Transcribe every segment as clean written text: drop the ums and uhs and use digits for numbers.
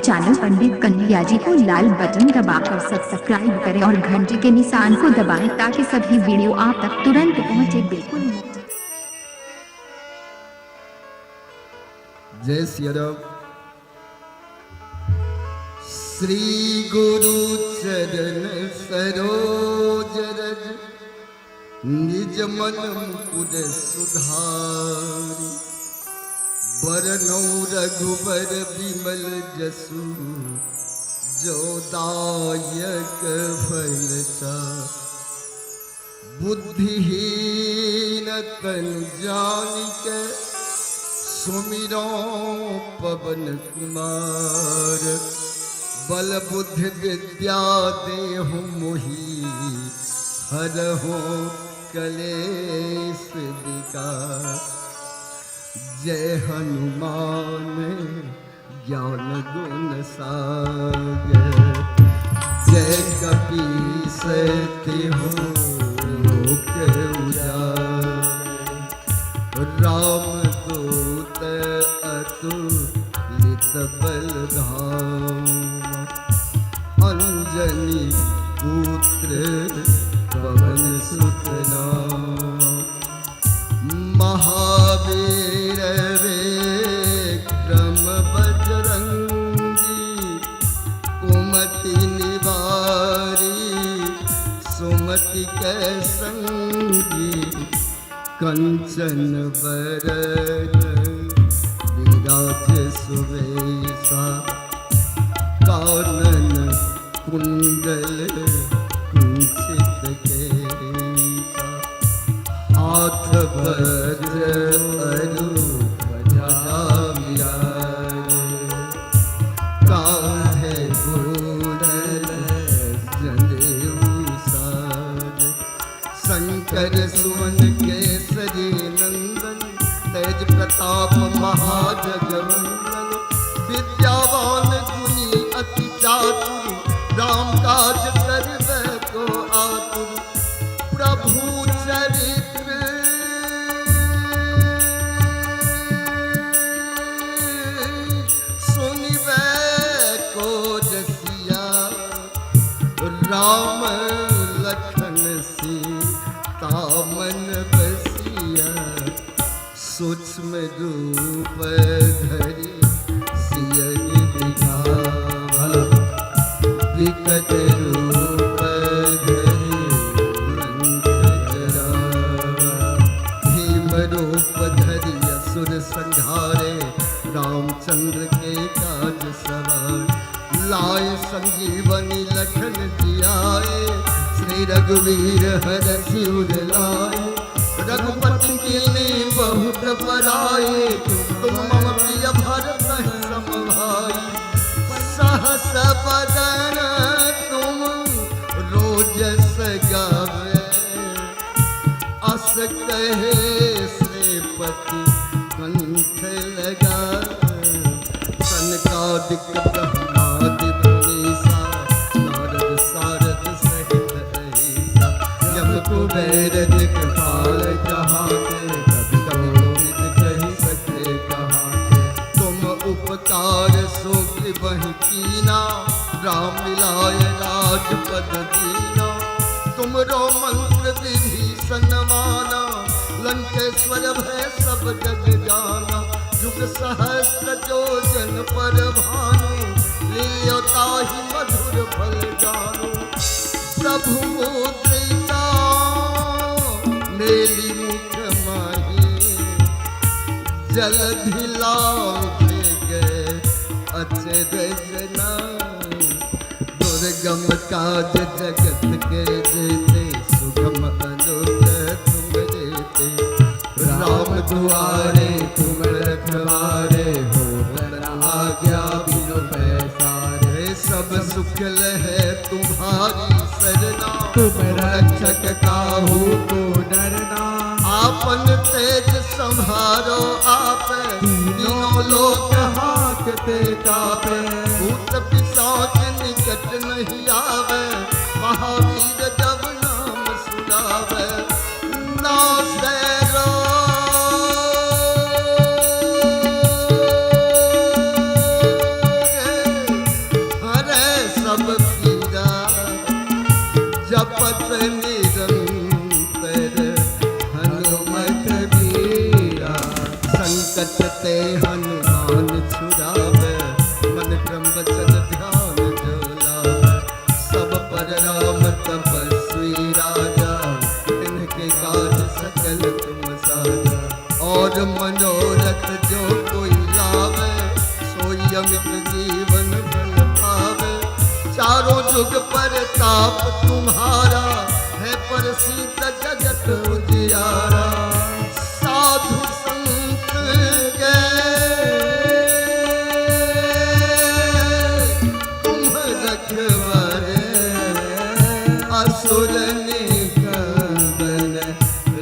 Channel पंडित कन्हैया जी को लाल button दबाकर subscribe करें और घंटी के निशान को दबाएं ताकि सभी वीडियो आप तक तुरंत पहुंचे। बिल्कुल मुफ्त। जय श्री राम। श्री गुरु चरण सरोज रज निज मन मुकुर सुधारी बरनौ रघुबर विमल जसु जो दायक फल चारि बुद्धिहीन तनु जानिक सुमिरो पवन कुमार बल बुद्धि विद्या देहु मोहि हरहु कलेश विकार जय हनुमान ज्ञान गुण सागर जय कपीस तिहु लोक उजागर राम दूत अतुलित बल धामा अंजनी पुत्र पवन सुत नामा महावीर विक्रम बजरंगी कुमति निवारी सुमति के संगी कंचन बरन विराज सुवेशा कानन कुंडल कुंचित केसा हाथ वज्र अरु ध्वजा विराजे कांधे घोड़ल जनेऊ साजे शंकर सुवन केसरी नंदन तेज प्रताप महाजगवंदन विद्यावान गुणी अति चातुर राम काज करबे को आतुर प्रभु चरित्र सुनिबे को रसिया राम लखन सीता मन बसिया सूक्ष्म रूप धरि सियहि दिखावा विकट रूप धरि लंक जरावा भीम रूप धरि असुर संहारे रामचंद्र के काज सवार लाए संजीवनी लखन जियाए श्री रघुवीर हरषि उर लाए रघुपति कीन्ही बहुत बड़ाई तुम मम प्रिय भरत सम भाई सहस बदन तुम रोजस गावे अस कहे श्रीपति कंठ लगा सनकादिक ब्रह्मादि मुनीसा नारद सारद सहित अहिसा यम कुबेर दिक्पाल जहाँ के कभी कभी कोविद कही सके कहाँ के तुम उपकार सो बहि कीना राम मिलाए राजपद दीना तुमरो मंत्र विभीषण माना लंकेश्वर भय सब जग जाना युग सहस्र योजन पर भानु लील्योता ही मधुर फल जानु प्रभु मुद्रिका मेली मुख माही जलधि लागे गए अचरजना दुर्गम काज जगत के जेते सुगम अनुग तुम देते राम दुआरे तुम रखवारे हो आज्ञा बिनु पैसारे सब सुख लहे तुम्हारी सरना तुम रक्षक काहू को डरना आपन तेज संहारो आप तीनों लोक हाकते कापे भूत पिशाच निकट नहीं आवे महावीर जब नाम सुनावे नासे रोग ते हनुमान छुड़ावे, मन क्रम वचन ध्यान जो लावे। सब पर राम तपस्वी राजा, इनके काज सकल तुम साजा। और मनोरथ जो कोई लावे, सोई अमित जीवन फल पावे। चारों जुग पर ताप तुम्हारा, है प्रसिद्ध जगत उजियारा। साधु संत के तुम रखवारे, असुर निकंदन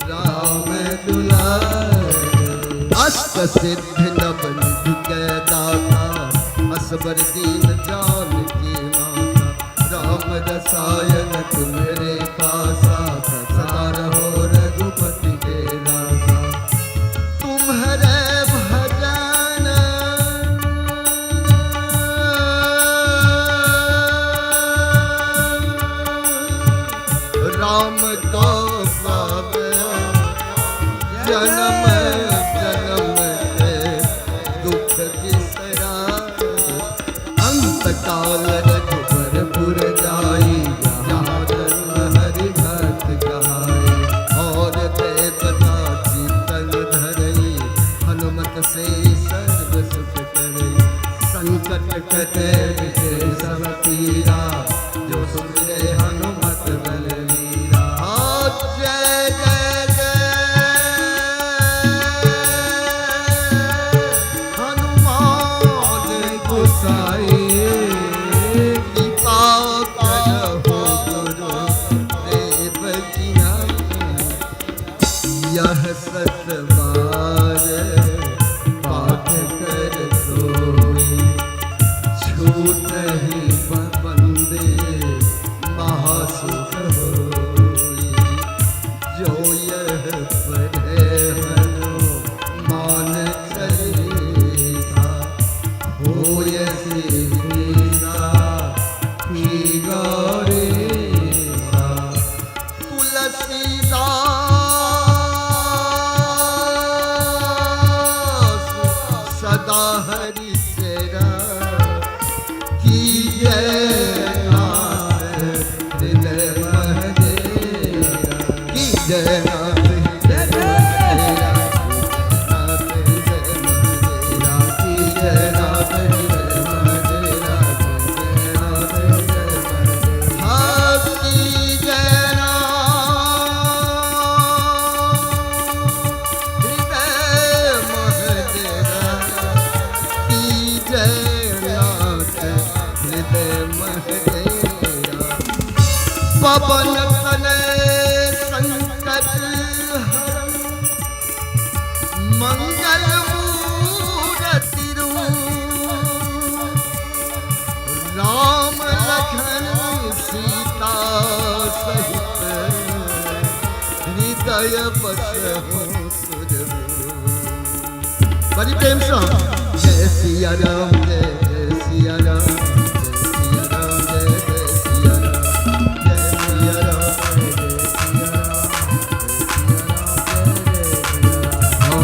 राम दुलारे। अष्ट सिद्धि नव निधि के दाता, असबर दीन जानकी माता। राम रसायन तुम्हारे पासा, सदा रहो रघुपति के दासा। तुम्हारे भजन राम को पावे, जन्म जन्म के दुख बिसराए। अंत काल रघुबरपुर जाई, जहाँ जन्म हरि भक्त कहाई। और देवता चितन धरई, हनुमत से सर्व सुख करई। संकट कटे विजय सब पीरा, जो सुमिरे हनुमत बलवीरा। जय जय जय हनुमान गोसाई, कृपा करहु गुरुदेव की नाई। यह सतबार पाठ कर सोई, छूटहि बंदे महासुख होई। जो यह पढ़े हनुमान चालीसा, होय सिद्धिसा की गौरीसा। तुलसीदास सदा हरि चेरा, की जय नाथ हृदय महदेरा। की जय नाथ हृदय महदेरा, नाथ हृदय महदेरा। की जय नाथ हृदय महदेरा, जय नाथ हृदय महदेरा। हाँ की जय नाथ हृदय महदेरा। पवन तनय संकट हरं, मंगल मूरति रूप। राम लखन सीता सहित, हृदय बसहु सुरभूप। बड़ी प्रेम से जय सिया राम, जय जय सिया राम, जय सिया राम, जय जय सिया राम, जय सिया राम,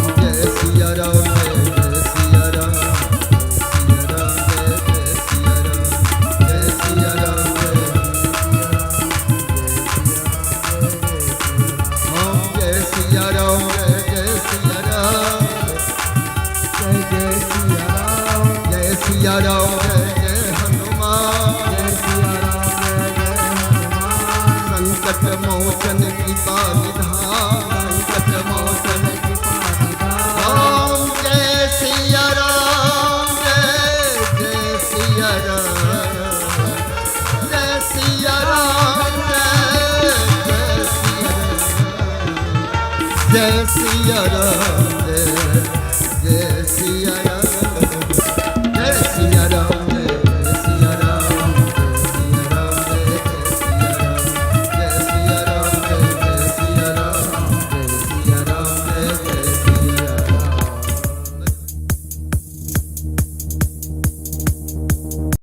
जय सिया राम, जय जय सिया राम। जय सिया राम, जय सिया राम, जय सिया राम। जय सिया राम, जय जय हनुमान। जय सिया राम, जय जय हनुमान। संकट मोचन कृपा निधान, संकट मोचन कृपा निधान। जय सिया राम, जय जय सिया राम। जय सिया राम, जय जय सिया राम। जय सिया राम।